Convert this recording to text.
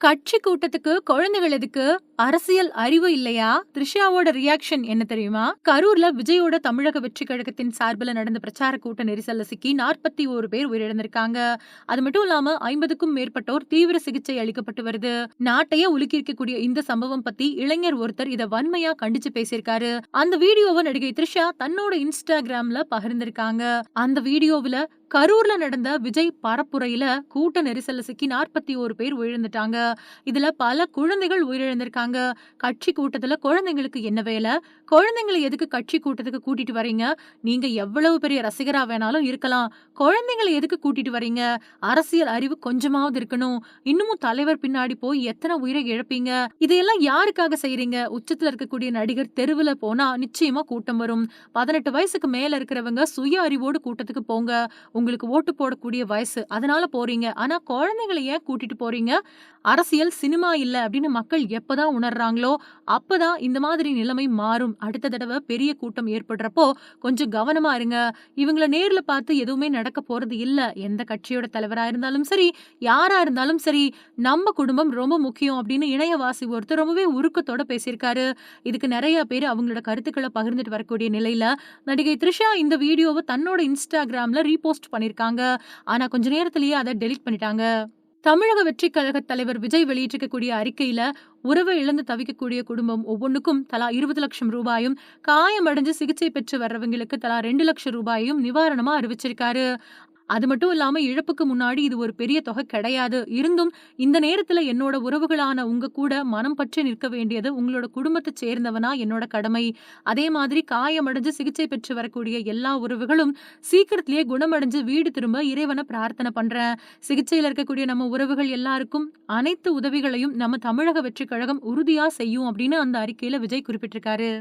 கட்சி கூட்டத்துக்கு குழந்தைகள் எதுக்கு? அரசியல் அறிவு இல்லையா? த்ரிஷாவோட ரியாக்ஷன் என்ன தெரியுமா? கரூர்ல விஜயோட தமிழக வெற்றி கழகத்தின் சார்பில நடந்த பிரச்சார கூட்ட நெரிசல்ல சிக்கி 41 பேர் உயிரிழந்திருக்காங்க. அது மட்டும் இல்லாம 50க்கும் மேற்பட்டோர் தீவிர சிகிச்சை அளிக்கப்பட்டு வருது. நாட்டையே உலுக்கி இருக்கக்கூடிய இந்த சம்பவம் பத்தி இளைஞர் ஒருத்தர் இத வன்மையா கண்டிச்சு பேசியிருக்காரு. அந்த வீடியோவ நடிகை த்ரிஷா தன்னோட இன்ஸ்டாகிராம்ல பகிர்ந்திருக்காங்க. அந்த வீடியோவுல கரூர்ல நடந்த விஜய் பரப்புரையில கூட்ட நெரிசல்ல சிக்கி 41 பேர் உயிரிழந்துட்டாங்க. இதுல பல குழந்தைகள் உயிரிழந்திருக்காங்க. கட்சி கூட்டத்துல குழந்தைங்களுக்கு என்ன வேலை? குழந்தைங்கள எதுக்கு கட்சி கூட்டத்துக்கு கூட்டிட்டு வரீங்க? நீங்க எவ்வளவு பெரிய ரசிகரா வேணாலும் இருக்கலாம். குழந்தைங்கள எதுக்கு கூட்டிட்டு வரீங்க? அரசியல் அறிவு கொஞ்சமாவது இருக்கணும். இன்னமும் தலைவர் பின்னாடி போய் எத்தனை உயிரை இழப்பீங்க? இதையெல்லாம் யாருக்காக செய்றீங்க? உச்சத்துல இருக்கக்கூடிய நடிகர் தெருவுல போனா நிச்சயமா கூட்டம் வரும். 18 வயசுக்கு மேல இருக்கிறவங்க சுய அறிவோடு கூட்டத்துக்கு போங்க. உங்களுக்கு ஓட்டு போடக்கூடிய வயசு. அதனால போறீங்க. ஆனா குழந்தைகள ஏன் கூட்டிட்டு போறீங்க? அரசியல் சினிமா இல்ல அப்படின்னு மக்கள் எப்பதான் உணர்றாங்களோ, அப்பதான் இந்த மாதிரி நிலைமை மாறும். அடுத்த தடவ பெரிய கூட்டம் ஏற்படுறப்போ கொஞ்சம் கவனமா இருங்க. இவங்கள நேர்ல பார்த்து எதுவுமே நடக்க போறது இல்ல. எந்த கட்சியோட தலைவரா இருந்தாலும் சரி, யாரா இருந்தாலும் சரி, நம்ம குடும்பம் ரொம்ப முக்கியம் அப்படின்னு இணையவாசி ஒருத்தர் ரொம்பவே உருக்கத்தோட பேசியிருக்காரு. இதுக்கு நெறைய பேரு அவங்களோட கருத்துக்கள பகிர்ந்துட்டு வரக்கூடிய நிலையில, நடிகை த்ரிஷா இந்த வீடியோவ தன்னோட இன்ஸ்டாகிராம்ல ரீபோஸ்ட் பண்ணியிருக்காங்க. ஆனா கொஞ்ச நேரத்திலேயே அத டெலீட் பண்ணிட்டாங்க. தமிழக வெற்றிக் கழக தலைவர் விஜய் வெளியிட்டிருக்கக்கூடிய அறிக்கையில, உறவை இழந்து தவிக்கக்கூடிய குடும்பம் ஒவ்வொன்னுக்கும் தலா 20 லட்சம் ரூபாயும், காயமடைஞ்சு சிகிச்சை பெற்று வர்றவங்களுக்கு தலா 2 லட்சம் ரூபாயும் நிவாரணமா அறிவிச்சிருக்காரு. அது மட்டும் இல்லாம இழப்புக்கு முன்னாடி இது ஒரு பெரிய தொகை கிடையாது. இருந்தும் இந்த நேரத்துல என்னோட உறவுகளான உங்க கூட மனம் பற்றி நிற்க வேண்டியது உங்களோட குடும்பத்த சேர்ந்தவனா என்னோட கடமை. அதே மாதிரி காயமடைஞ்சு சிகிச்சை பெற்று வரக்கூடிய எல்லா உறவுகளும் சீக்கிரத்திலேயே குணமடைஞ்சு வீடு திரும்ப இறைவன பிரார்த்தனை பண்றேன். சிகிச்சையில இருக்கக்கூடிய நம்ம உறவுகள் எல்லாருக்கும் அனைத்து உதவிகளையும் நம்ம தமிழக வெற்றிக் கழகம் உறுதியா செய்யும் அப்படின்னு அந்த அறிக்கையில விஜய் குறிப்பிட்டிருக்காரு.